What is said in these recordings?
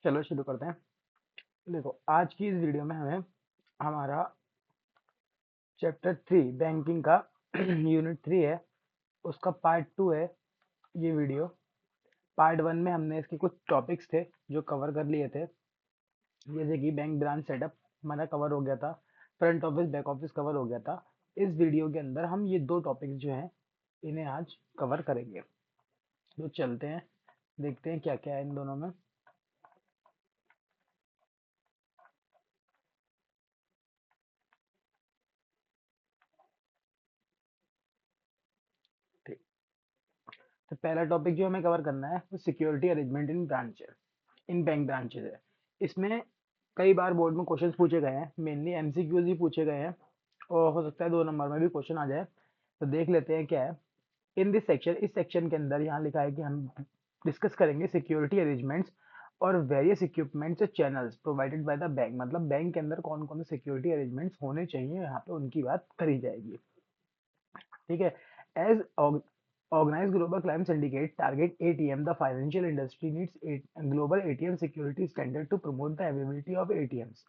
चलो शुरू करते हैं। देखो, आज की इस वीडियो में हमें हमारा चैप्टर 3 बैंकिंग का यूनिट 3 है, उसका पार्ट 2 है ये वीडियो। पार्ट 1 में हमने इसके कुछ टॉपिक्स थे जो कवर कर लिए थे, जैसे कि बैंक ब्रांच सेटअप हमारा कवर हो गया था, front office back office cover हो गया था। इस वीडियो के अंदर हम ये दो टॉपिक्स जो हैं इन्हें आज कवर करेंगे। तो चलते हैं, देखते हैं क्या क्या है इन दोनों में। ठीक, तो पहला टॉपिक जो हमें कवर करना है वो सिक्योरिटी अरेंजमेंट इन ब्रांच इन बैंक ब्रांचेज है। इसमें कई बार बोर्ड में क्वेश्चंस पूछे गए हैं, मेनली एमसीक्यूज ही पूछे गए हैं, और हो सकता है 2 नंबर में भी क्वेश्चन आ जाए। तो देख लेते हैं क्या है इन दिस सेक्शन। इस सेक्शन के अंदर यहाँ लिखा है कि हम डिस्कस करेंगे सिक्योरिटी अरेंजमेंट्स और various equipments channels provided by the bank. मतलब बैंक के अंदर कौन कौन से सिक्योरिटी अरेंजमेंट्स होने चाहिए, यहाँ पे उनकी बात करी जाएगी। ठीक है। As organized global crime syndicate target ATM, the financial industry needs a global ATM security standard to promote the availability of ATMs.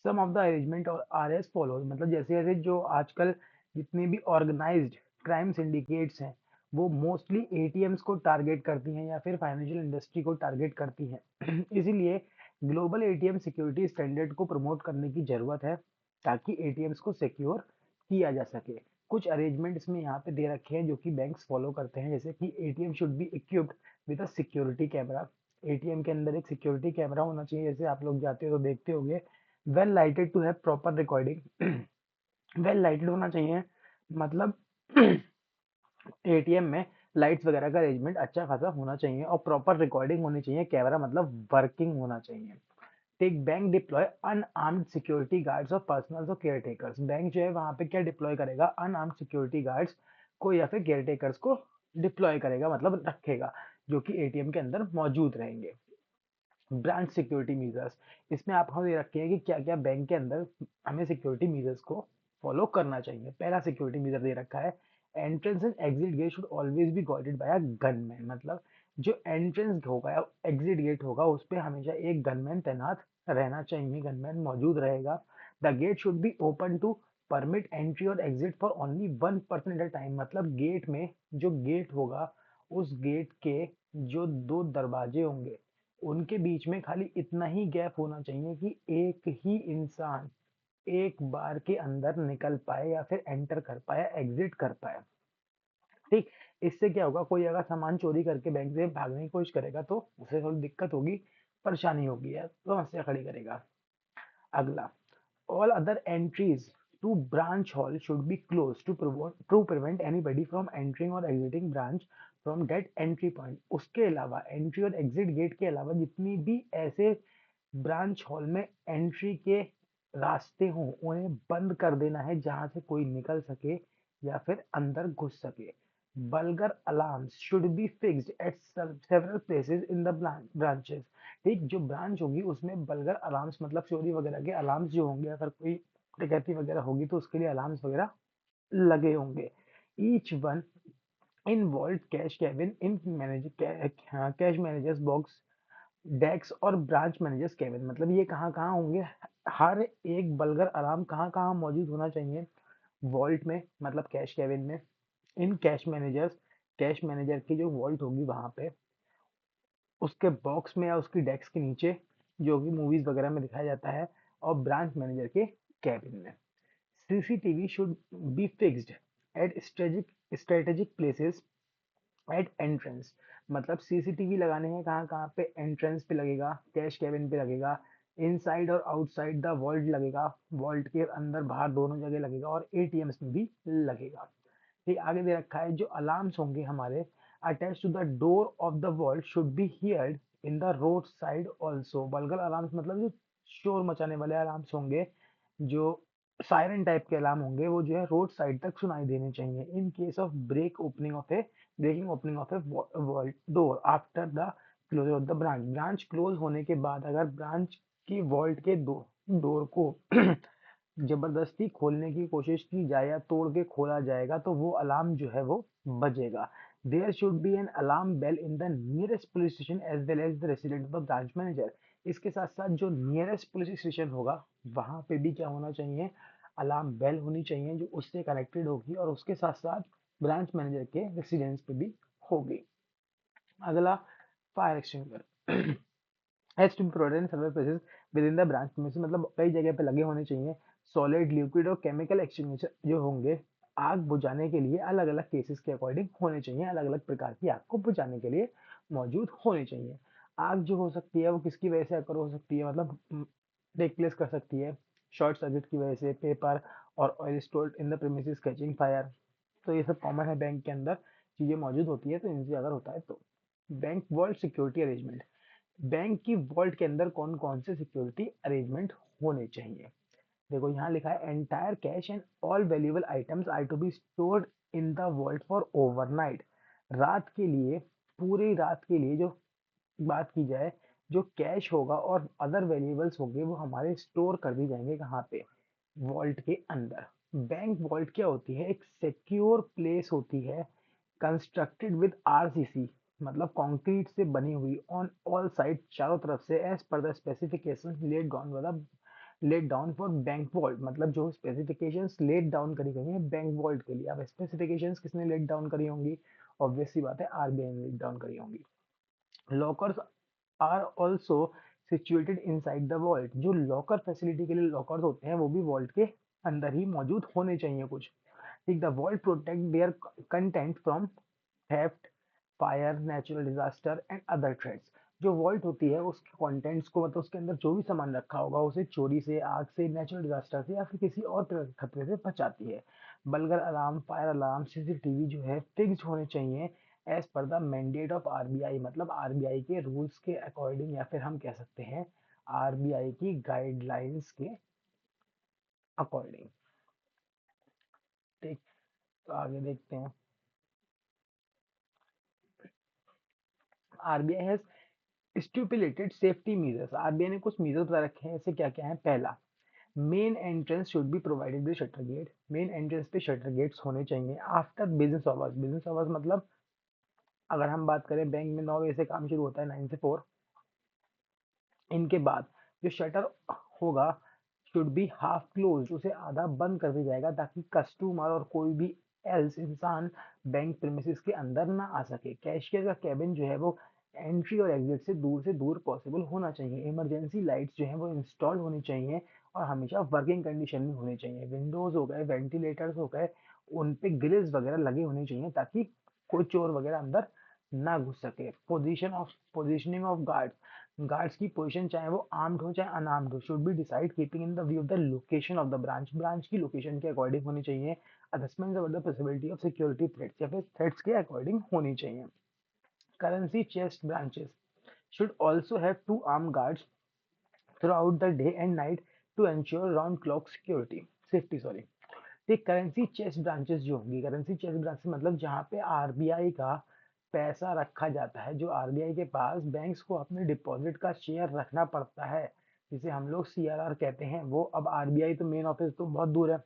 Some of the arrangement are as follows। मतलब जैसे जैसे जो आजकल जितने भी ऑर्गेनाइज्ड क्राइम सिंडिकेट्स हैं वो mostly ATMs को टारगेट करती हैं या फिर फाइनेंशियल इंडस्ट्री को टारगेट करती हैं। इसीलिए ग्लोबल एटीएम सिक्योरिटी स्टैंडर्ड को प्रमोट करने की जरूरत है ताकि एटीएम्स को सिक्योर किया जा सके। कुछ अरेंजमेंट इसमें यहाँ पे दे रखे हैं जो कि बैंक्स फॉलो करते हैं, जैसे कि ATM should be equipped with a security camera. ATM के अंदर एक सिक्योरिटी कैमरा होना चाहिए, जैसे आप लोग जाते हो तो देखते होंगे। Well lighted to have proper recording. Well lighted होना चाहिए, मतलब एटीएम में लाइट्स वगैरह का अरेंजमेंट अच्छा खासा होना चाहिए और प्रॉपर रिकॉर्डिंग होनी चाहिए। कैमरा मतलब वर्किंग होना चाहिए। Take bank deploy unarmed security guards और पर्सनल और केयर टेकर्स। बैंक जो है वहां पे क्या डिप्लॉय करेगा, अनआर्म्ड सिक्योरिटी गार्ड्स को या फिर केयर टेकर्स को डिप्लॉय करेगा, मतलब रखेगा, जो कि एटीएम के अंदर मौजूद रहेंगे। ब्रांच सिक्योरिटी मीजर्स, इसमें आप हमें रखे हैं कि क्या क्या बैंक के अंदर हमें सिक्योरिटी मीजर्स को फॉलो करना चाहिए। पहला सिक्योरिटी मीजर दे रखा है, entrance and exit gate should always be guarded by a gunman. मतलब जो एंट्रेंस होगा या एग्जिट गेट होगा उस पर हमेशा एक गनमैन तैनात रहना चाहिए, गनमैन मौजूद रहेगा। The gate should be open to permit entry और exit for only 1 person at a time. मतलब गेट में जो गेट होगा उस गेट के जो दो दरवाजे होंगे उनके बीच में खाली इतना ही गैप होना चाहिए कि एक ही इंसान एक बार के अंदर निकल पाए या फिर एंटर कर पाए, एग्जिट कर पाए। ठीक, इससे क्या होगा, कोई अगर सामान चोरी करके बैंक से भागने की कोशिश करेगा तो उसे थोड़ी दिक्कत होगी, परेशानी होगी या समस्या खड़ी करेगा। अगला, all other entries to branch hall should be closed to prevent anybody from entering or exiting branch from that entry point। उसके अलावा एंट्री और एग्जिट गेट के अलावा जितनी भी ऐसे ब्रांच हॉल में एंट्री के रास्ते हों उन्हें बंद कर देना है, जहां से कोई निकल सके या फिर अंदर घुस सके। Vulgar alarms should be fixed at several places in the branches. ठीक, जो ब्रांच होगी उसमें बल्गर अलार्म्स मतलब चोरी वगैरह के अलार्म्स जो होंगे, अगर कोई डकैती वगैरह होगी तो उसके लिए अलार्म्स वगैरह लगे होंगे। Each one in vault cash cabin in manage cash managers box desk और ब्रांच मैनेजर्स केबिन। मतलब ये कहाँ कहाँ होंगे, हर एक बल्गर अलार्म कहाँ कहाँ मौजूद होना चाहिए, वॉल्ट में मतलब कैश केबिन में, इन कैश मैनेजर की जो वॉल्ट होगी वहां पे, उसके बॉक्स में या उसकी डेस्क के नीचे जो कि मूवीज वगैरह में दिखाया जाता है, और ब्रांच मैनेजर के कैबिन में। CCTV should be fixed at strategic places at entrance. मतलब सीसीटीवी लगाने हैं कहाँ कहाँ पे, एंट्रेंस पे लगेगा, कैश केबिन पे लगेगा, इनसाइड और आउटसाइड द वॉल्ट लगेगा, वॉल्ट के अंदर बाहर दोनों जगह लगेगा, और एटीएम्स में भी लगेगा। ठीक, आगे दे रखा है जो अलार्म्स होंगे हमारे attach to the door of the vault should be heard in the road side also. बल्कि अलार्म्स मतलब जो शोर मचाने वाले अलार्म्स होंगे, जो सायरन टाइप के अलार्म होंगे, वो जो है रोड साइड तक सुनाई देने चाहिए। In case of breaking opening of a vault door after the closure of the branch close होने के बाद अगर ब्रांच की वॉल्ट के डोर को जबरदस्ती खोलने की कोशिश की जाए या तोड़ के खोला जाएगा तो वो अलार्म जो है वो बजेगा। There should be an alarm bell in the nearest police station as well as the residence of the branch manager. इसके साथ साथ जो नियरेस्ट पुलिस स्टेशन होगा वहां पे भी क्या होना चाहिए, अलार्म बेल होनी चाहिए जो उससे कनेक्टेड होगी और उसके साथ साथ ब्रांच मैनेजर के रेसिडेंस पे भी होगी। अगला, fire extinguisher has to be provided in several places within the branch premises, मतलब कई जगह पे लगे होने चाहिए। सॉलिड, लिक्विड और केमिकल एक्सटिंग्विशर जो होंगे आग बुझाने के लिए अलग अलग केसेस के अकॉर्डिंग होने चाहिए, अलग अलग प्रकार की आग को बुझाने के लिए मौजूद होने चाहिए। आग जो हो सकती है वो किसकी वजह से अकर हो सकती है, मतलब टेक प्लेस कर सकती है शॉर्ट सर्किट की वजह से, पेपर और oil stored in the premises catching fire. तो ये सब कॉमन है बैंक के अंदर चीजें मौजूद होती है, तो इनसे अगर होता है तो। Bank vault security arrangement, bank की वॉल्ट के अंदर कौन कौन से सिक्योरिटी अरेंजमेंट होने चाहिए। देखो यहाँ लिखा है entire cash and all valuable items are to be stored in the vault for overnight. रात के लिए, पूरी रात के लिए जो बात की जाए, जो कैश होगा और अदर वैल्यूएबल्स होंगे वो हमारे स्टोर कर दी जाएंगे कहाँ पे, वॉल्ट के अंदर। बैंक वॉल्ट क्या होती है, एक सिक्योर प्लेस होती है कंस्ट्रक्टेड विद आरसीसी, मतलब कंक्रीट से बनी हुई ऑन ऑल साइड चारों तरफ से as per the specifications laid down by the laid down for bank vault, मतलब जो स्पेसिफिकेशंस लेट डाउन करी गई हैं बैंक वॉल्ट के लिए। अब स्पेसिफिकेशंस किसने लेट डाउन करी होंगी, ऑब्वियस सी बात है आरबीआई ने लेट डाउन करी होंगी। Lockers are also situated inside the vault, जो लॉकर फैसिलिटी के लिए लॉकर्स होते हैं वो भी वॉल्ट के अंदर ही मौजूद होने चाहिए कुछ। ठीक, the vault protect their content from theft, fire, natural disaster and other threats. जो वॉल्ट होती है उसके कंटेंट्स को, मतलब उसके अंदर जो भी सामान रखा होगा उसे चोरी से, आग से, नेचुरल डिजास्टर से या फिर किसी और तरह के खतरे से बचाती है। Burglar alarm, fire alarm, CCTV जो है फिक्स्ड होने चाहिए as per the mandate of RBI, मतलब आरबीआई के रूल्स के अकॉर्डिंग, या फिर हम कह सकते हैं आरबीआई की गाइडलाइंस के अकॉर्डिंग। ठीक, तो आगे देखते हैं। RBI has stipulated safety measures, RBI ने कुछ मेजर्स बता रखे हैं, ऐसे क्या क्या है। पहला, main entrance should be provided with shutter gate, main entrance पे शटर गेट्स होने चाहिए after business hours. Business hours मतलब अगर हम बात करें बैंक में 9 बजे से काम शुरू होता है, 9 से 4, इनके बाद जो शटर होगा शुड बी हाफ क्लोज, उसे आधा बंद कर दिया जाएगा ताकि कस्टमर और कोई भी एल्स इंसान बैंक प्रीमिसेस के अंदर ना आ सके। कैशियर का कैबिन जो है वो एंट्री और एग्जिट से दूर पॉसिबल होना चाहिए। इमरजेंसी लाइट्स जो है वो इंस्टॉल होनी चाहिए और हमेशा वर्किंग कंडीशन में होनी चाहिए। विंडोज हो गए, वेंटिलेटर्स हो गए, उन पे ग्रिल्स वगैरह लगे होने चाहिए ताकि कोई चोर वगैरह अंदर ना घुस सके। पोजिशनिंग ऑफ गार्ड, गार्ड्स की पोजीशन चाहे वो आर्म्ड हो चाहे अनआर्म्ड हो should be decide keeping in the view of the location of the branch, branch की लोकेशन के अकॉर्डिंग होनी चाहिए। Assessment of the possibility of security threats या फिर थ्रेट्स के अकॉर्डिंग होनी चाहिए। Currency chest branches should also have two armed guards throughout the day and night to ensure round clock security safety, sorry। ये currency chest branches जो होंगी, currency chest branches मतलब जहाँ पे आरबीआई का पैसा रखा जाता है, जो आरबीआई के पास बैंक्स को अपने डिपॉजिट का शेयर रखना पड़ता है, जिसे हम लोग सीआरआर कहते हैं। वो अब आरबीआई तो मेन ऑफिस तो बहुत दूर है,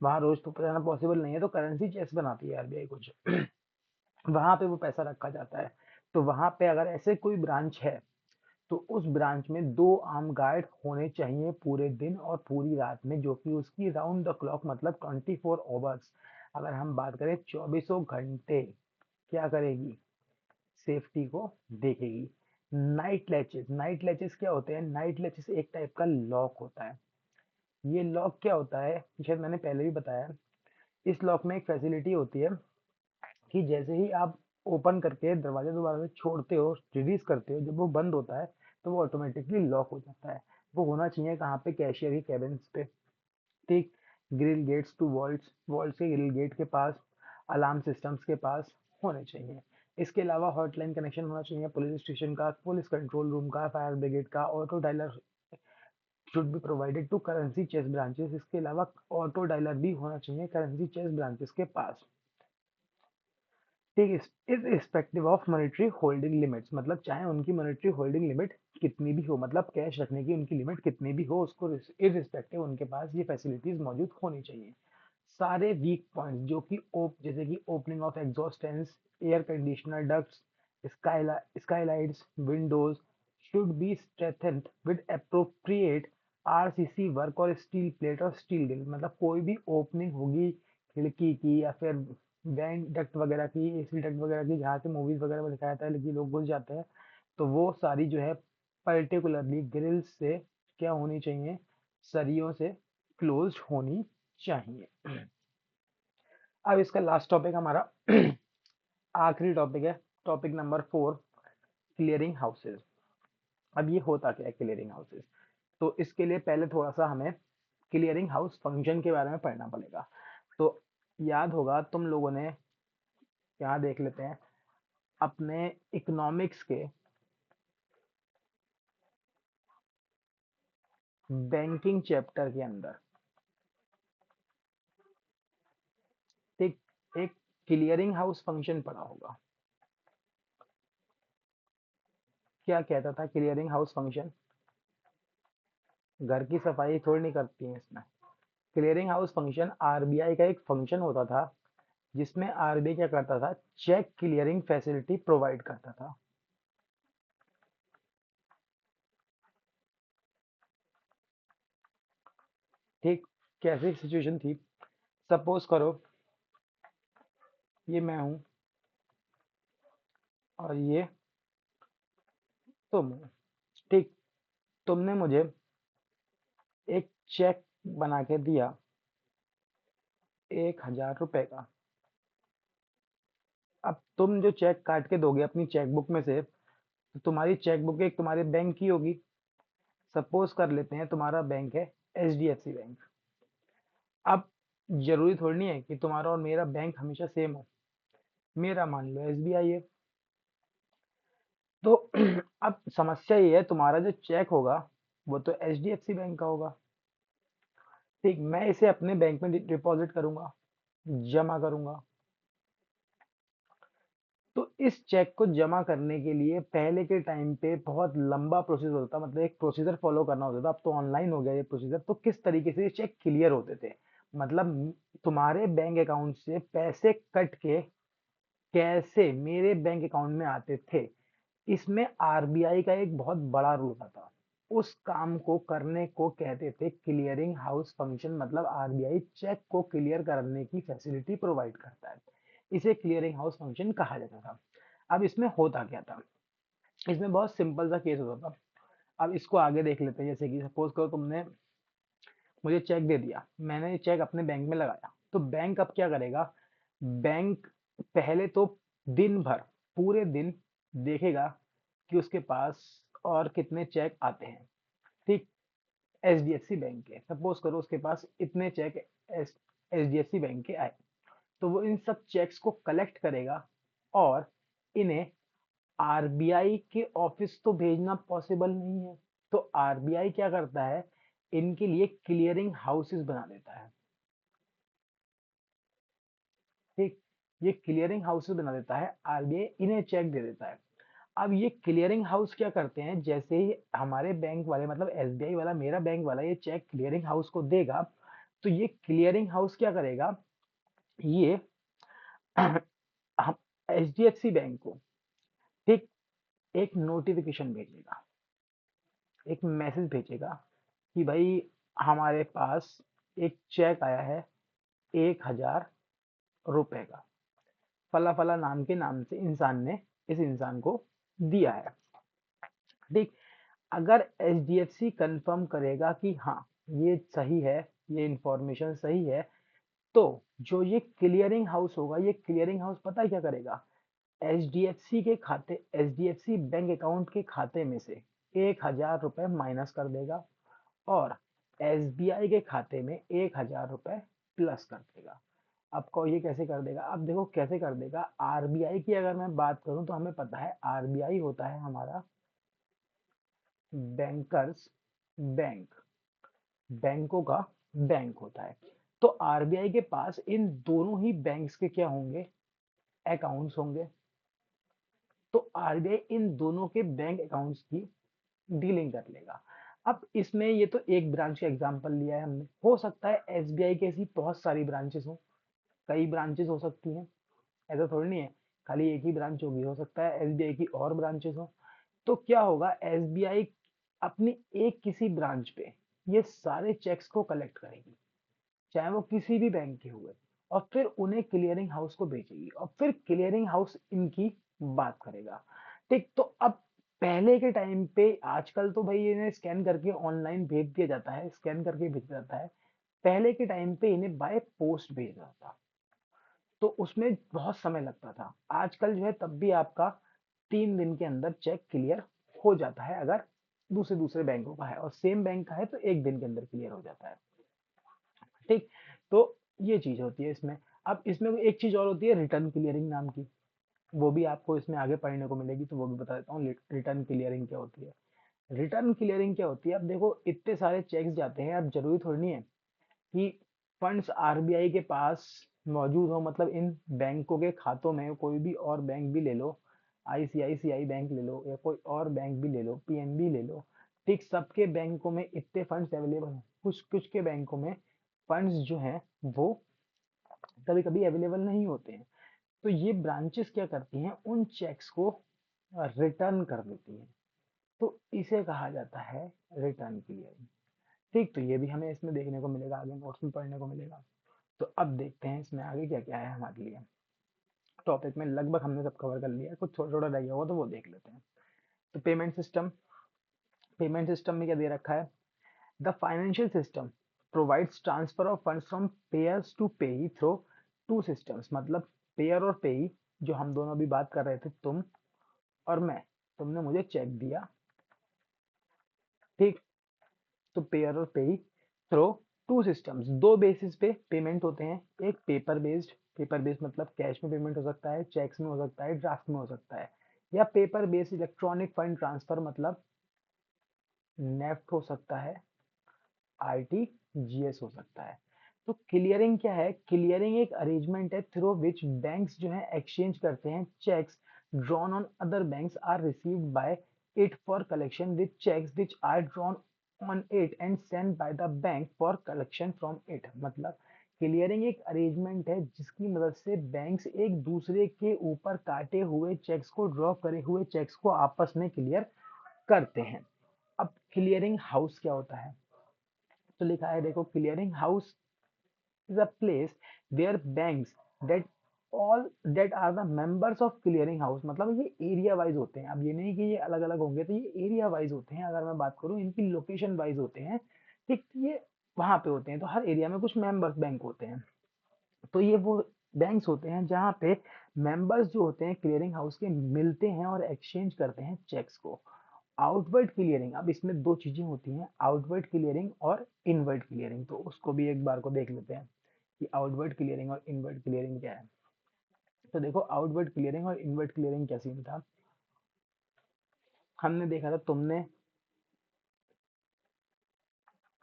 वहां रोज तो जाना पॉसिबल नहीं है, तो करेंसी चेस्ट बनाती है आरबीआई कुछ वहां पे वो पैसा रखा जाता है। तो वहां पे अगर ऐसे कोई ब्रांच है तो उस ब्रांच में 2 आर्म गार्ड होने चाहिए पूरे दिन और पूरी रात में, जो कि उसकी राउंड द क्लॉक मतलब 24 आवर्स, अगर हम बात करें चौबीसों घंटे क्या करेगी, सेफ्टी को देखेगी। नाइट लैचेस, नाइट लैचेस क्या होते हैं, नाइट लैचेस एक टाइप का लॉक होता है। ये लॉक क्या होता है, शायद मैंने पहले भी बताया। इस लॉक में एक फैसिलिटी होती है कि जैसे ही आप ओपन करके दरवाजा दोबारा से छोड़ते हो, रिलीज करते हो, जब वो बंद होता है तो वो ऑटोमेटिकली लॉक हो जाता है। वो होना चाहिए कहाँ पे, कैशियर की कैबिन पे। ठीक, grill gates to vaults, vaults के ग्रिल गेट के पास, अलार्म सिस्टम्स के पास होने चाहिए। इसके अलावा हॉटलाइन कनेक्शन होना चाहिए पुलिस स्टेशन का, पुलिस कंट्रोल रूम का, फायर ब्रिगेड का। Auto dialer should be provided to currency chest branches, इसके अलावा ऑटो डायलर भी होना चाहिए करेंसी चेस्ट ब्रांचेस के पास। ठीक, is respective of monetary holding limits, मतलब चाहे उनकी मॉनेटरी होल्डिंग लिमिट कितनी भी हो, मतलब कैश रखने की उनकी लिमिट कितनी भी हो, उसको इररिस्पेक्टिव उनके पास ये फैसिलिटीज मौजूद होनी चाहिए। सारे वीक पॉइंट्स जो कि जैसे कि opening of exhaust fans, air conditioner ducts, Skylights, Windows should be strengthened with appropriate RCC work और स्टील प्लेट और स्टील ग्रिल। मतलब कोई भी ओपनिंग होगी खिड़की की या फिर वेंट डक्ट वगैरह की, एसी डक्ट वगैरह की, जहाँ से मूवीज वगैरह में दिखाया जाता है लेकिन लोग घुस जाते हैं, तो वो सारी जो है पर्टिकुलरली ग्रिल्स से क्या होनी चाहिए, सरियों से क्लोज होनी चाहिए। अब इसका लास्ट टॉपिक हमारा आखिरी टॉपिक है, टॉपिक नंबर 4, क्लियरिंग हाउसेज। अब ये होता क्या है क्लियरिंग हाउसेज? तो इसके लिए पहले थोड़ा सा हमें क्लियरिंग हाउस फंक्शन के बारे में पढ़ना पड़ेगा। तो याद होगा तुम लोगों ने, यहाँ देख लेते हैं अपने इकोनॉमिक्स के बैंकिंग चैप्टर के अंदर, एक एक क्लियरिंग हाउस फंक्शन पढ़ा होगा। क्या कहता था क्लियरिंग हाउस फंक्शन? घर की सफाई थोड़ी नहीं करती है इसमें। क्लियरिंग हाउस फंक्शन आरबीआई का एक फंक्शन होता था, जिसमें आरबीआई क्या करता था, चेक क्लियरिंग फैसिलिटी प्रोवाइड करता था। ठीक, कैसी सिचुएशन थी? सपोज करो ये मैं हूं और ये तुम हो। ठीक, तुमने मुझे एक चेक बना के दिया 1,000 रुपए का। अब तुम जो चेक काट के दोगे अपनी चेकबुक में से, तो तुम्हारी चेकबुक एक तुम्हारे बैंक की होगी। सपोज कर लेते हैं तुम्हारा बैंक है एचडीएफसी बैंक। अब जरूरी थोड़ी नहीं है कि तुम्हारा और मेरा बैंक हमेशा सेम हो। मेरा मान लो एसबीआई है। तो अब समस्या ये है, तुम्हारा जो चेक होगा वो तो एचडीएफसी बैंक का होगा। ठीक, मैं इसे अपने बैंक में डिपॉजिट करूंगा, जमा करूंगा। तो इस चेक को जमा करने के लिए पहले के टाइम पे बहुत लंबा प्रोसेस होता था, मतलब एक प्रोसीजर फॉलो करना होता था। अब तो ऑनलाइन हो गया ये प्रोसीजर। तो किस तरीके से ये चेक क्लियर होते थे, मतलब तुम्हारे बैंक अकाउंट से पैसे कट के कैसे मेरे बैंक अकाउंट में आते थे, इसमें आरबीआई का एक बहुत बड़ा रोल होता था। उस काम को करने को कहते थे क्लियरिंग हाउस फंक्शन। मतलब आरबीआई चेक को क्लियर करने की फैसिलिटी प्रोवाइड करता है, इसे क्लियरिंग हाउस फंक्शन कहा जाता था। अब इसमें होता क्या था, इसमें बहुत सिंपल सा केस होता था। अब इसको आगे देख लेते हैं। जैसे कि सपोज करो तुमने मुझे चेक दे दिया, मैंने ये चेक अपने बैंक में लगाया, तो बैंक अब क्या करेगा, बैंक पहले तो दिन भर, पूरे दिन देखेगा कि उसके पास और कितने चेक आते हैं। ठीक, एचडीएफसी बैंक के सपोज करो उसके पास इतने चेक एचडीएफसी बैंक के आए, तो वो इन सब चेक्स को कलेक्ट करेगा और इन्हें आरबीआई के ऑफिस तो भेजना पॉसिबल नहीं है। तो आरबीआई क्या करता है, इनके लिए क्लियरिंग हाउसेस बना देता है। ठीक, ये क्लियरिंग हाउसेस बना देता है, आरबीआई इन्हें चेक दे देता है। अब ये क्लियरिंग हाउस क्या करते हैं, जैसे ही हमारे बैंक वाले मतलब एसबीआई वाला मेरा बैंक वाला ये चेक क्लियरिंग हाउस को देगा, तो ये क्लियरिंग हाउस क्या करेगा, ये हम एचडीएफसी बैंक को ठीक एक नोटिफिकेशन भेजेगा, एक मैसेज भेजेगा कि भाई हमारे पास एक चेक आया है 1,000 रुपए का, फला फला नाम के नाम से इंसान ने इस इंसान को दिया है। ठीक, अगर एचडीएफसी कंफर्म करेगा कि हाँ ये सही है, ये इंफॉर्मेशन सही है, तो जो ये क्लियरिंग हाउस होगा, ये क्लियरिंग हाउस पता है क्या करेगा, एचडीएफसी के खाते, एचडीएफसी बैंक अकाउंट के खाते में से 1,000 रुपए माइनस कर देगा और एसबीआई के खाते में 1,000 रुपए प्लस कर देगा। आपको ये कैसे कर देगा, अब देखो कैसे कर देगा। आरबीआई की अगर मैं बात करूं तो हमें पता है आरबीआई होता है हमारा बैंकर्स बैंक, बैंकों का बैंक होता है। तो आरबीआई के पास इन दोनों ही बैंक्स के क्या होंगे, अकाउंट्स होंगे। तो आरबीआई इन दोनों के बैंक अकाउंट्स की डीलिंग कर लेगा। अब इसमें ये तो एक ब्रांच का एग्जांपल लिया है हमने, हो सकता है एसबीआई की ऐसी बहुत सारी ब्रांचेस हो, कई ब्रांचेस हो सकती हैं, ऐसा थोड़ी नहीं है खाली एक ही ब्रांच होगी, हो सकता है एसबीआई की और ब्रांचेस हो। तो क्या होगा, एसबीआई अपनी एक किसी ब्रांच पे ये सारे चेक्स को कलेक्ट करेगी, चाहे वो किसी भी बैंक के हुए, और फिर उन्हें क्लियरिंग हाउस को भेजेगी, और फिर क्लियरिंग हाउस इनकी बात करेगा। ठीक, तो अब पहले के टाइम पे, आजकल तो भाई इन्हें स्कैन करके ऑनलाइन भेज दिया जाता है, स्कैन करके भेज दिया जाता है, पहले के टाइम पे इन्हें बाय पोस्ट भेजना था, तो उसमें बहुत समय लगता था। आजकल जो है तब भी आपका 3 दिन के अंदर चेक क्लियर हो जाता है, अगर दूसरे दूसरे बैंकों का है, और सेम बैंक का है तो 1 दिन के अंदर क्लियर हो जाता है। ठीक, तो ये चीज होती है इसमें। अब इसमें एक चीज और होती है रिटर्न क्लियरिंग नाम की, वो भी आपको इसमें आगे पढ़ने को मिलेगी, तो वो भी बता देता हूँ रिटर्न क्लियरिंग क्या होती है। रिटर्न क्लियरिंग क्या होती है, अब देखो इतने सारे चेक्स जाते हैं, अब जरूरी थोड़ी नहीं है कि फंड्स आरबीआई के पास मौजूद हो, मतलब इन बैंकों के खातों में कोई भी और बैंक भी ले लो, आईसीआईसीआई बैंक ले लो या कोई और बैंक भी ले लो, पीएनबी ले लो, ठीक, सबके बैंकों में इतने फंड्स अवेलेबल हैं, कुछ कुछ के बैंकों में फंड्स जो हैं वो कभी कभी अवेलेबल नहीं होते हैं, तो ये ब्रांचेस क्या करती हैं, उन चेक्स को रिटर्न कर देती हैं, तो इसे कहा जाता है रिटर्न क्लियरिंग। ठीक, तो ये भी हमें इसमें देखने को मिलेगा, आगे नोट्स में पढ़ने को मिलेगा। तो अब देखते हैं इसमें आगे क्या क्या है हमारे लिए। टॉपिक में लगभग हमने सब कवर कर लिया है, कुछ थोड़ा थोड़ा रह गया होगा तो वो देख लेते हैं। तो पेमेंट सिस्टम में क्या दे रखा है, the financial system provides transfer of funds from payers to payee through two systems, मतलब पेयर और पेई, जो हम दोनों अभी बात कर रहे थे, तुम और मैं, तुमने मुझे चेक दिया, ठीक, तो पेयर और पेई थ्रू टू सिस्टम्स, दो बेसिस पे पेमेंट होते हैं, एक पेपर बेस्ड मतलब कैश में पेमेंट हो सकता है, चेक्स में हो सकता है, ड्राफ्ट में हो सकता है, या paper based electronic fund transfer मतलब नेफ्ट हो सकता है, आरटीजीएस हो सकता है। तो क्लियरिंग क्या है, क्लियरिंग एक अरेंजमेंट है थ्रू विच बैंक्स जो है एक्सचेंज करते हैं cheques drawn on other banks are received by it for collection with cheques which are drawn on it and send by the bank for collection from it, मतलब clearing एक arrangement है जिसकी मदद से बैंक्स एक दूसरे के ऊपर काटे हुए चेक्स को, ड्रॉ करे हुए चेक्स को आपस में क्लियर करते हैं। अब क्लियरिंग हाउस क्या होता है, तो लिखा है देखो, clearing house is a place where banks that all that are the members of clearing house, मतलब ये एरिया वाइज होते हैं, अब ये नहीं कि ये अलग अलग होंगे, तो ये एरिया वाइज होते हैं, अगर मैं बात करूं इनकी लोकेशन वाइज होते हैं, ठीक, ये वहां पे होते हैं, तो हर एरिया में कुछ मेंबर्स बैंक होते हैं, तो ये वो बैंक्स होते हैं जहाँ पे मेंबर्स जो होते हैं क्लियरिंग हाउस के मिलते हैं और एक्सचेंज करते हैं चेक्स को। आउटवर्ड क्लियरिंग, अब इसमें दो चीजें होती हैं, आउटवर्ड क्लियरिंग और इनवर्ड क्लियरिंग, तो उसको भी एक बार को देख लेते हैं कि आउटवर्ड क्लियरिंग और इनवर्ड क्लियरिंग क्या है। तो देखो आउटवर्ड क्लियरिंग और इनवर्ड क्लियरिंग क्या सीन था, हमने देखा था, तुमने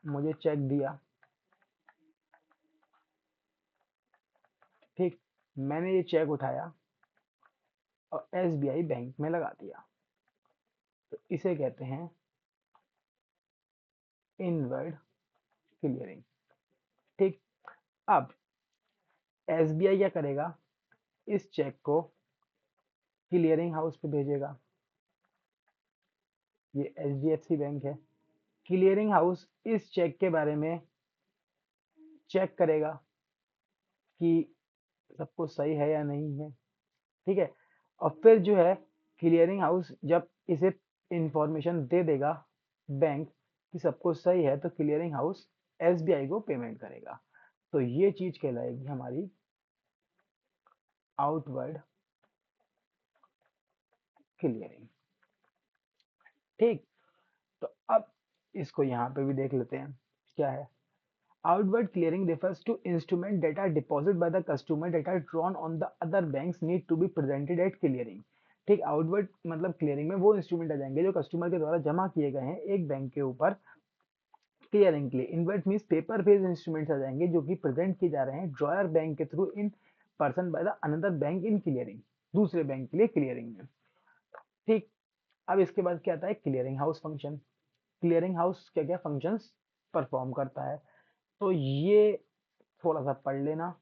मुझे चेक दिया, ठीक, मैंने ये चेक उठाया और एसबीआई बैंक में लगा दिया, तो इसे कहते हैं इनवर्ड क्लियरिंग। ठीक, अब एसबीआई क्या करेगा, इस चेक को क्लियरिंग हाउस पे भेजेगा, ये एचडीएफसी बैंक है, क्लियरिंग हाउस इस चेक के बारे में चेक करेगा कि सब कुछ सही है या नहीं है, ठीक है, और फिर जो है क्लियरिंग हाउस जब इसे इंफॉर्मेशन दे देगा बैंक कि सब कुछ सही है, तो क्लियरिंग हाउस एसबीआई को पेमेंट करेगा, तो ये चीज कहलाएगी हमारी आउटवर्ड क्लियरिंग। ठीक, तो अब इसको यहाँ पे भी देख लेते हैं क्या है। Outward clearing refers to instrument that are deposited by the customer that are drawn on the other banks need to be presented at clearing। ठीक, आउटवर्ड मतलब क्लियरिंग में वो इंस्ट्रूमेंट आ जाएंगे जो कस्टमर के द्वारा जमा किए गए हैं एक बैंक के ऊपर क्लियरिंग के लिए। Inward means paper based instruments आ जाएंगे जो कि प्रेजेंट किए जा रहे हैं ड्रॉयर बैंक के through in person by the another bank in clearing, दूसरे बैंक के लिए क्लियरिंग में। ठीक, अब इसके बाद क्या आता है clearing house function. Clearing house क्या क्या फंक्शंस परफॉर्म करता है, तो ये थोड़ा सा पढ़ लेना,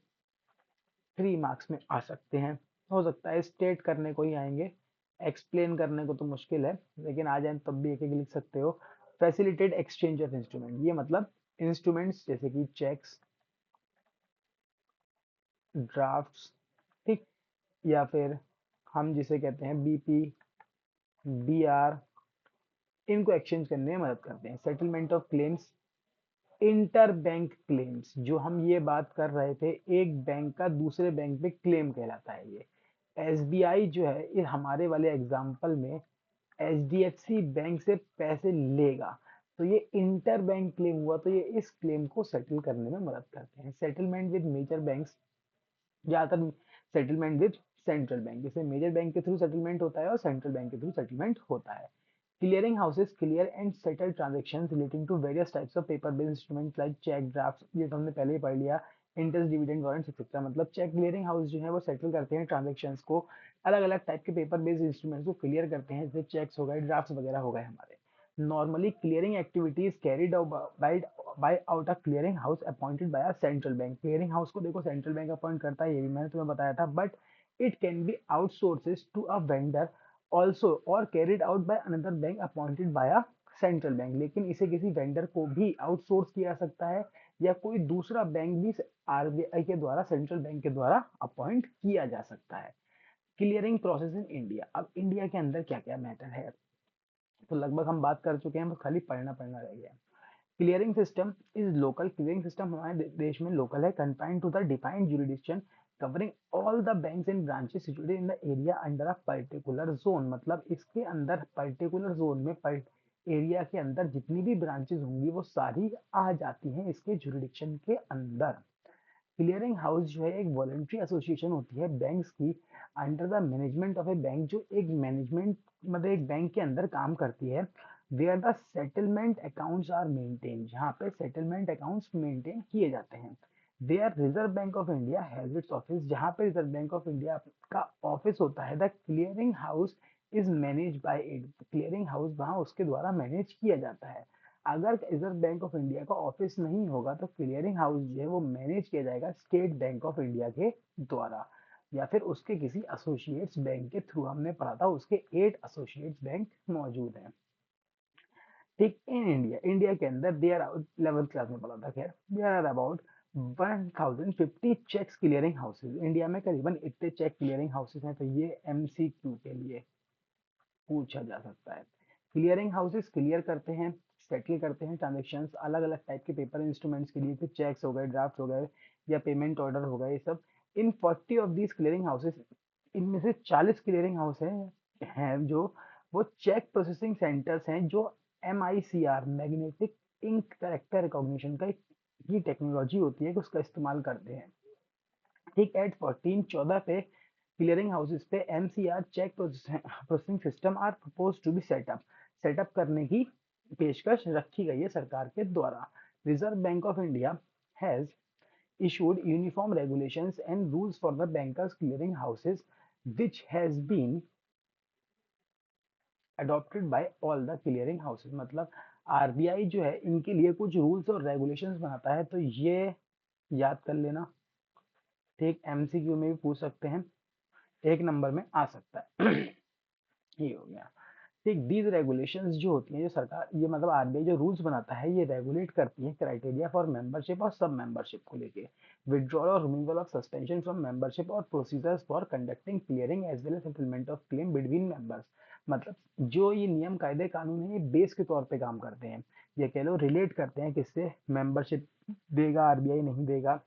3 मार्क्स में आ सकते हैं। हो सकता है स्टेट करने को ही आएंगे, एक्सप्लेन करने को तो मुश्किल है, लेकिन आ जाए तब भी एक एक लिख सकते हो। फैसिलिटेट एक्सचेंज ऑफ इंस्ट्रूमेंट, ये मतलब इंस्ट्रूमेंट्स जैसे कि चेक्स, ड्राफ्ट्स, ठीक, या फिर हम जिसे कहते हैं बीपी, बीआर, इनको एक्सचेंज करने में मदद करते हैं। Settlement of claims, inter bank claims, जो हम ये बात कर रहे थे, एक बैंक का दूसरे बैंक पे क्लेम कहलाता है ये। एसबीआई जो है, ये हमारे वाले एग्जांपल में एचडीएफसी बैंक से पैसे लेगा, तो ये इंटर बैंक क्लेम हुआ, तो ये इस क्लेम को सेटल करने में मदद करते हैं। सेटलमेंट विद मेजर बैंक्स, ज्यादातर सेटलमेंट विद सेंट्रल बैंक, जैसे मेजर बैंक के थ्रू सेटलमेंट होता है और सेंट्रल बैंक के थ्रू सेटलमेंट होता है। Clearing houses clear and settle transactions relating to various types of paper based instrument like cheque, draft, ये तो हमने पहले ही पढ़ लिया। इंटरेस्ट, डिविडेंड, वारंट्स एक्सेट्रा, मतलब चेक क्लियरिंग हाउस जो है वो सेटल करते हैं ट्रांजेक्शंस को, अलग अलग टाइप के पेपर बेस्ड इंस्ट्रूमेंट्स को क्लियर करते हैं, जैसे चेक्स हो गए, ड्राफ्ट्स वगैरह हो गए हमारे। Normally clearing activities carried by out a clearing house appointed by a central bank. Clearing house को देखो सेंट्रल बैंक अपॉइंट करता है, ये भी मैंने तुम्हें बताया था, but it can be outsources to a vendor also or carried out by another bank appointed by a central bank. लेकिन इसे किसी वेंडर को भी आउटसोर्स किया जा सकता है, या कोई दूसरा बैंक भी आरबीआई के द्वारा, सेंट्रल बैंक के द्वारा अपॉइंट किया जा सकता है। क्लियरिंग प्रोसेस इन इंडिया, अब इंडिया के अंदर क्या क्या मैटर है, तो लगभग हम बात कर चुके हैं, बस खाली पढ़ना पढ़ना रह गया। Clearing system is local, clearing system हमारे देश में लोकल है, confined to the defined jurisdiction covering all the banks and branches situated in the area under a particular zone, मतलब इसके अंदर पर्टिकुलर जोन में एरिया के अंदर जितनी भी ब्रांचेस होंगी वो सारी आ जाती हैं इसके जुरिडिक्शन के अंदर। क्लियरिंग हाउस जो है एक वॉलंटरी एसोसिएशन होती है बैंक्स की, under the management of a bank, जो एक मैनेजमेंट मतलब एक बैंक के अंदर काम करती है। Where the settlement accounts are maintain, जहाँ पे सेटलमेंट अकाउंट्स मेंटेन किए जाते हैं। Where Reserve Bank of India has its office, जहाँ पे रिजर्व बैंक ऑफ इंडिया का ऑफिस होता है। The clearing house is manage by it, clearing house वहाँ उसके द्वारा मैनेज किया जाता है। अगर रिजर्व बैंक ऑफ इंडिया का ऑफिस नहीं होगा तो क्लियरिंग हाउस जो है वो मैनेज किया जाएगा स्टेट बैंक ऑफ इंडिया के द्वारा, या फिर उसके किसी एसोसिएट्स बैंक के थ्रू। हमने पढ़ा था उसके 8 एसोसिएट्स बैंक मौजूद हैं। ठीक, इन इंडिया, इंडिया के अंदर देयर 11th क्लास में पढ़ा था, खैर there are about 1050 cheques clearing houses, India में करीबन इतने चेक क्लियरिंग हाउसेज हैं, तो ये एमसीक्यू के लिए पूछा जा सकता है। क्लियरिंग हाउसेस क्लियर करते हैं, सेटल करते हैं ट्रांजेक्शन्स अलग अलग टाइप के पेपर इंस्ट्रूमेंट्स के लिए, फिर चेक्स हो गए, ड्राफ्ट हो गए, या पेमेंट ऑर्डर हो गए, ये सब। इन 40 ऑफ दीज क्लियरिंग हाउसेस, इनमें से 40 क्लियरिंग हाउस हैं जो वो चेक प्रोसेसिंग सेंटर्स हैं, जो MICR, magnetic ink character recognition का एक ही टेक्नोलॉजी होती है कि उसका इस्तेमाल करते हैं। ठीक, एट 14 पे क्लियरिंग हाउसेस पे MCR cheque processing system are propose to be set up, set up करने की पेशकश रखी गई है सरकार के द्वारा। Reserve Bank of India has issued uniform regulations and rules for the bankers clearing houses which has been adopted by all the clearing houses, मतलब आरबीआई जो है इनके लिए कुछ रूल्स और रेगुलेशंस बनाता है, तो ये याद कर लेना। ठीक, एमसीक्यू में भी पूछ सकते हैं, 1 नंबर में आ सकता है। ये हो गया। ठीक, दीज रेगुलेशंस जो होती हैं, जो सरकार, ये मतलब आरबीआई जो रूल्स बनाता है, ये रेगुलेट करती है क्राइटेरिया फॉर मेंबरशिप और सब मेंबरशिप को लेके, विड्रॉल और removal of suspension from membership, और procedures for conducting clearing as well as settlement of claim between members. मतलब जो ये नियम कायदे कानून है, ये बेस के तौर पे काम करते हैं, ये कह लो रिलेट करते हैं किससे, मेंबरशिप देगा आरबीआई, नहीं देगा,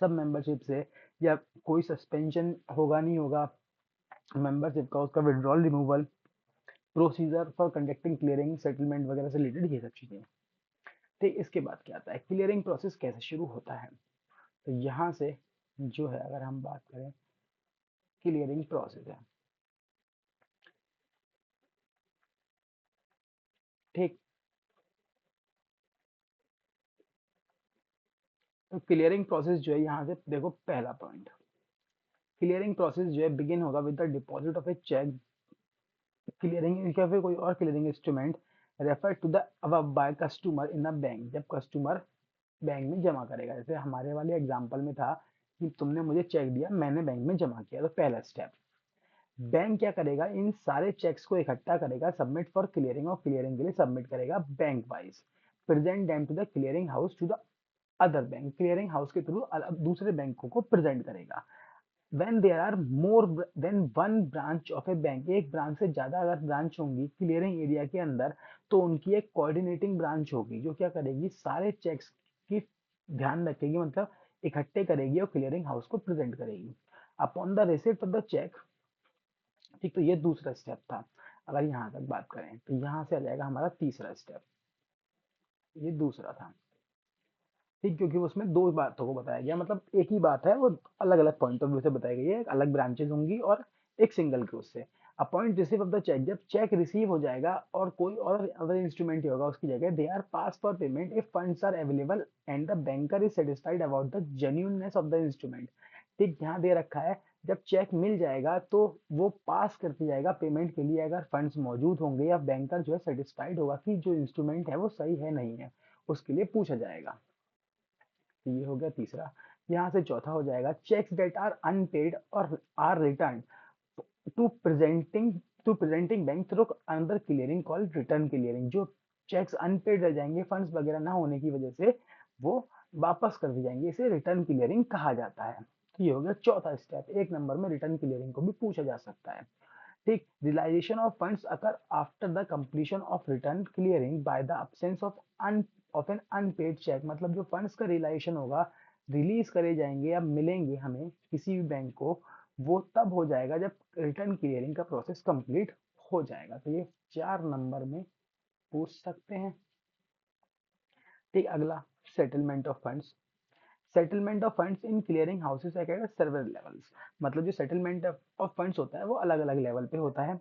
सब मेंबरशिप से, या कोई सस्पेंशन होगा नहीं होगा मेंबरशिप का, उसका withdrawal removal, procedure for conducting clearing, settlement वगैरह से रिलेटेड ये सब चीजें। ठीक, इसके बाद क्या आता है, क्लियरिंग प्रोसेस कैसे शुरू होता है, तो यहाँ से जो है अगर हम बात करें क्लियरिंग प्रोसेस है। ठीक, तो क्लियरिंग प्रोसेस जो है, यहाँ से देखो पहला पॉइंट, क्लियरिंग प्रोसेस जो है बिगिन होगा with the deposit of a cheque, clearing या फिर कोई और clearing instrument refer to the above by customer in a bank, जब कस्टमर बैंक में जमा करेगा। जैसे हमारे वाले एग्जांपल में था कि तुमने मुझे चेक दिया, मैंने बैंक में जमा किया, तो पहला स्टेप, बैंक क्या करेगा, इन सारे चेक्स को इकट्ठा करेगा, सबमिट फॉर क्लियरिंग, और क्लियरिंग के लिए सबमिट करेगा bank wise, present them to the clearing house to the other bank, clearing house के थ्रू दूसरे बैंकों को प्रेजेंट करेगा। When there are more than one branch of a bank, एक ब्रांच से ज्यादा अगर ब्रांच होंगी क्लियरिंग एरिया के अंदर, तो उनकी एक कोऑर्डिनेटिंग ब्रांच होगी जो क्या करेगी, सारे चेक्स की ध्यान रखेगी, मतलब इकट्ठे करेगी और क्लियरिंग हाउस को प्रेजेंट करेगी। Upon the receipt of the cheque, ठीक, तो ये दूसरा स्टेप था। अगर यहाँ तक बात करें तो यहाँ से आ जाएगा हमारा तीसरा स्टेप, ये दूसरा था, ठीक, क्योंकि उसमें दो बातों को बताया गया, मतलब एक ही बात है, वो अलग अलग पॉइंट ऑफ व्यू से बताई गई है, एक अलग ब्रांचेस होंगी और एक सिंगल के उससे। Appoint receive of the cheque, जब चेक रिसीव हो जाएगा और कोई और अदर इंस्ट्रूमेंट ही होगा उसकी जगह, they are pass for payment if funds are available and the banker is satisfied about the genuineness of the instrument, ठीक, ध्यान दे रखा है, जब चेक मिल जाएगा तो वो पास करती जाएगा पेमेंट के लिए, अगर फंड्स मौजूद होंगे या बैंकर जो है सेटिस्फाइड होगा कि जो इंस्ट्रूमेंट है वो सही है नहीं है, उसके लिए पूछा जाएगा। तो ये हो गया तीसरा। यहाँ से चौथा हो जाएगा, चेक्स डेट आर अनपेड और are return to presenting bank through another clearing called return clearing, जो चेक्स अनपेड रह जाएंगे फंड्स वगैरह ना होने की वजह से, वो वापस कर दी जाएंगे, इसे रिटर्न क्लियरिंग कहा जाता है। तो ये हो गया चौथा स्टेप, एक नंबर में रिटर्न क्लियरिंग को भी पूछा जा सकता है, ठीक। Realisation of funds occur after the completion of return clearing by the absence of an unpaid cheque, मतलब जो फंड्स का रियलाइजेशन होगा, रिलीज करे जाएंगे या मिलेंगे हमें किसी भी बैंक को, वो तब हो जाएगा जब रिटर्न क्लियरिंग का प्रोसेस कंप्लीट हो जाएगा। तो ये 4 नंबर में पूछ सकते हैं, ठीक। अगला, settlement of funds. Settlement of funds in clearing houses eight several levels, मतलब जो सेटलमेंट ऑफ फंड्स होता है वो अलग अलग लेवल पे होता है।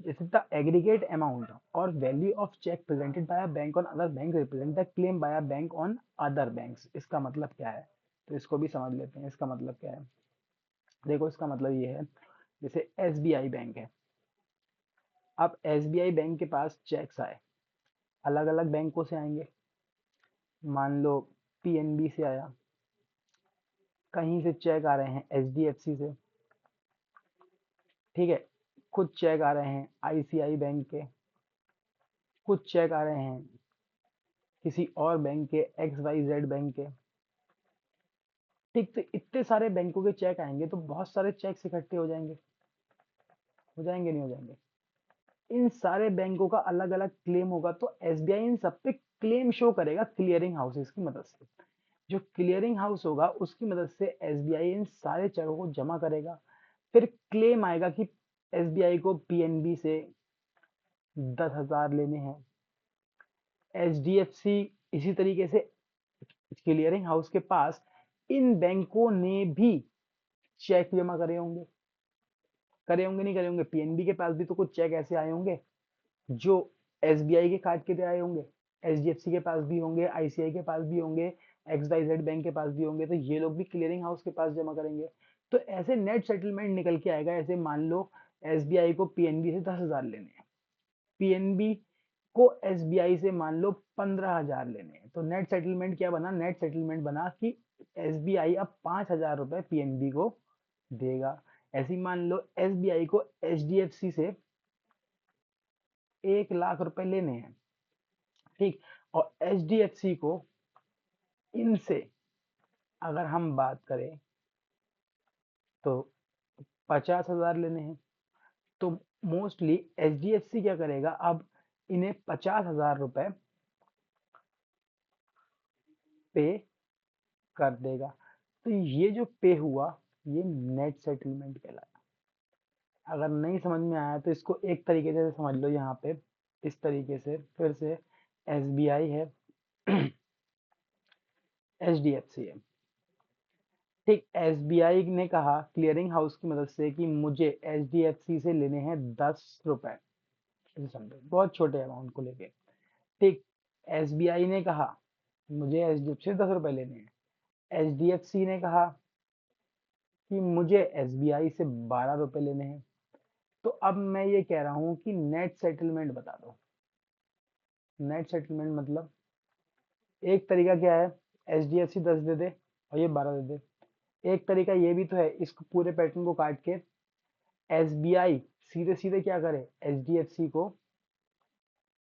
जैसे द एग्रीगेट अमाउंट और value of cheque presented by a bank on other bank represent the claim by a bank on other banks, इसका मतलब क्या है, तो इसको भी समझ लेते हैं, इसका मतलब क्या है। देखो इसका मतलब ये है, जैसे एसबीआई बैंक है, अब एसबीआई बैंक के पास चेक्स आए, अलग अलग बैंकों से आएंगे, मान लो पीएनबी से आया, कहीं से चेक आ रहे हैं एचडीएफसी से, ठीक है, कुछ चेक आ रहे हैं आईसीआई बैंक के, कुछ चेक आ रहे हैं किसी और बैंक के, एक्स वाई जेड बैंक के, ठीक। तो इतने सारे बैंकों के चेक आएंगे तो बहुत सारे चेक इकट्ठे हो जाएंगे नहीं हो जाएंगे, इन सारे बैंकों का अलग अलग क्लेम होगा, तो एसबीआई इन सब पे क्लेम शो करेगा क्लियरिंग हाउसेस की मदद से, जो क्लियरिंग हाउस होगा उसकी मदद से एसबीआई इन सारे चेकों को जमा करेगा, फिर क्लेम आएगा कि एसबीआई को पीएनबी से 10,000 लेने हैं, एचडीएफसी इसी तरीके से क्लियरिंग हाउस के पास इन बैंकों ने भी चेक जमा करे होंगे नहीं करे होंगे, पीएनबी के पास भी तो कुछ चेक ऐसे आए होंगे जो एसबीआई के कार्ड के लिए आए होंगे, एचडीएफसी के पास भी होंगे, आईसीआई के पास भी होंगे, एक्स वाई जेड बैंक के पास भी होंगे, तो ये लोग भी क्लियरिंग हाउस के पास जमा करेंगे, तो ऐसे नेट सेटलमेंट निकल के आएगा। ऐसे मान लो एसबीआई को पीएनबी से 10,000 लेने हैं, पीएनबी को एसबीआई से मान लो 15,000 लेने हैं, तो नेट सेटलमेंट क्या बना, नेट सेटलमेंट बना कि एसबीआई अब 5,000 रुपए पीएनबी को देगा। ऐसे ही मान लो एसबीआई को एचडीएफसी से 1,00,000 रुपए लेने हैं, ठीक, और एचडीएफसी को इनसे अगर हम बात करें तो 50,000 लेने हैं, तो मोस्टली एचडीएफसी क्या करेगा, अब इन्हें 50,000 रुपए पे कर देगा, तो ये जो पे हुआ ये नेट सेटलमेंट कहलाया। अगर नहीं समझ में आया तो इसको एक तरीके से समझ लो, यहाँ पे इस तरीके से फिर से, एसबीआई है, एचडीएफसी है, ठीक, एसबीआई ने कहा क्लियरिंग हाउस की मदद से कि मुझे एचडीएफसी से लेने हैं 10 रुपए, ऐसे समझो बहुत छोटे अमाउंट को लेके, ठीक। एसबीआई ने कहा मुझे एचडीएफसी से 10 रुपए लेने हैं, एचडीएफसी ने कहा कि मुझे एसबीआई से 12 रुपए लेने हैं, तो अब मैं ये कह रहा हूं कि नेट सेटलमेंट बता दो, नेट सेटलमेंट मतलब एक तरीका क्या है, HDFC 10 दे दे और ये 12 दे दे। एक तरीका ये भी तो है, इसको पूरे पैटर्न को काट के SBI सीधे सीधे क्या करे, HDFC को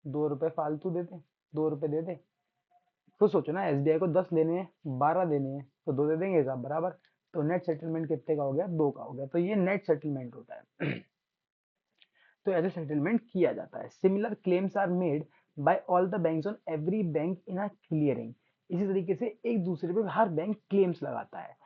2 रुपए फालतू दे दे, 2 रुपए दे दे। तो सोचो ना, SBI को 10 लेने हैं, 12 देने हैं, तो 2 दे देंगे सब बराबर। तो नेट सेटलमेंट कितने का हो गया, 2 का हो गया। तो ये नेट सेटलमेंट होता है। तो ऐसे सेटलमेंट किया जाता है। Similar claims are made by all the banks on every bank in a clearing. इसी तरीके से एक दूसरे पे हर बैंक क्लेम्स लगाता है।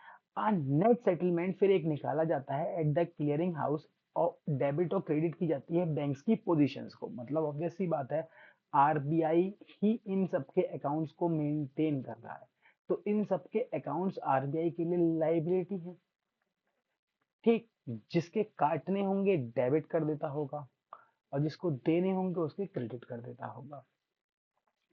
नेट सेटलमेंट फिर एक निकाला जाता है एट द क्लियरिंग हाउस, और डेबिट और क्रेडिट की जाती है बैंक्स की पोजीशंस को। मतलब ऑब्वियस सी बात है, RBI ही इन सबके अकाउंट्स को मेंटेन कर रहा है, तो इन सबके अकाउंट्स RBI के लिए लाइबिलिटी है। ठीक, जिसके काटने होंगे डेबिट कर देता होगा, और जिसको देने होंगे उसके क्रेडिट कर देता होगा।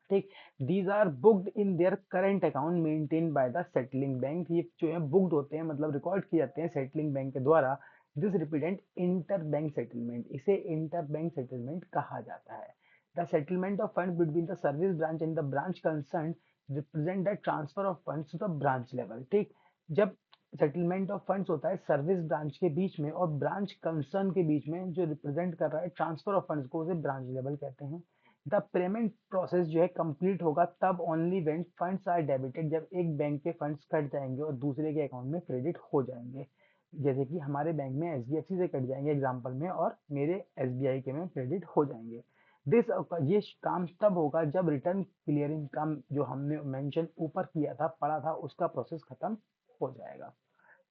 ठीक, these are booked in their current account maintain by the settling bank. ये जो है बुक्ड होते हैं, मतलब रिकॉर्ड किए जाते हैं सेटलिंग बैंक के द्वारा। This represent inter bank settlement, इसे इंटर बैंक सेटलमेंट कहा जाता है। The settlement of fund between the service branch and the branch concern represent the transfer of funds to the branch level. ठीक, जब settlement of funds होता है service branch के बीच में और ब्रांच कंसर्न के बीच में, जो रिप्रेजेंट कर रहा है ट्रांसफर ऑफ फंड्स को, उसे ब्रांच लेवल कहते हैं। द पेमेंट प्रोसेस जो है कंप्लीट होगा तब only when funds are debited, जब एक बैंक के फंड्स कट जाएंगे और दूसरे के अकाउंट में क्रेडिट हो जाएंगे। जैसे कि हमारे बैंक में HDFC से कट जाएंगे एग्जांपल में, और मेरे SBI के में क्रेडिट हो जाएंगे। दिस ये काम तब होगा जब रिटर्न क्लियरिंग काम जो हमने मेंशन ऊपर किया था, पढ़ा था, उसका प्रोसेस खत्म हो जाएगा।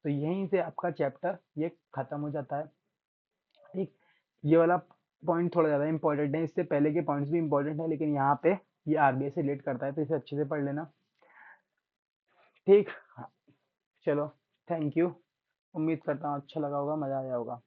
तो यहीं से आपका चैप्टर ये खत्म हो जाता है। ठीक, ये वाला पॉइंट थोड़ा ज़्यादा इंपॉर्टेंट है, इससे पहले के पॉइंट्स भी इंपॉर्टेंट है, लेकिन यहाँ पे ये RBI से रिलेट करता है, तो इसे अच्छे से पढ़ लेना। ठीक, हाँ, चलो, थैंक यू। उम्मीद करता हूँ अच्छा लगा होगा, मज़ा आया होगा।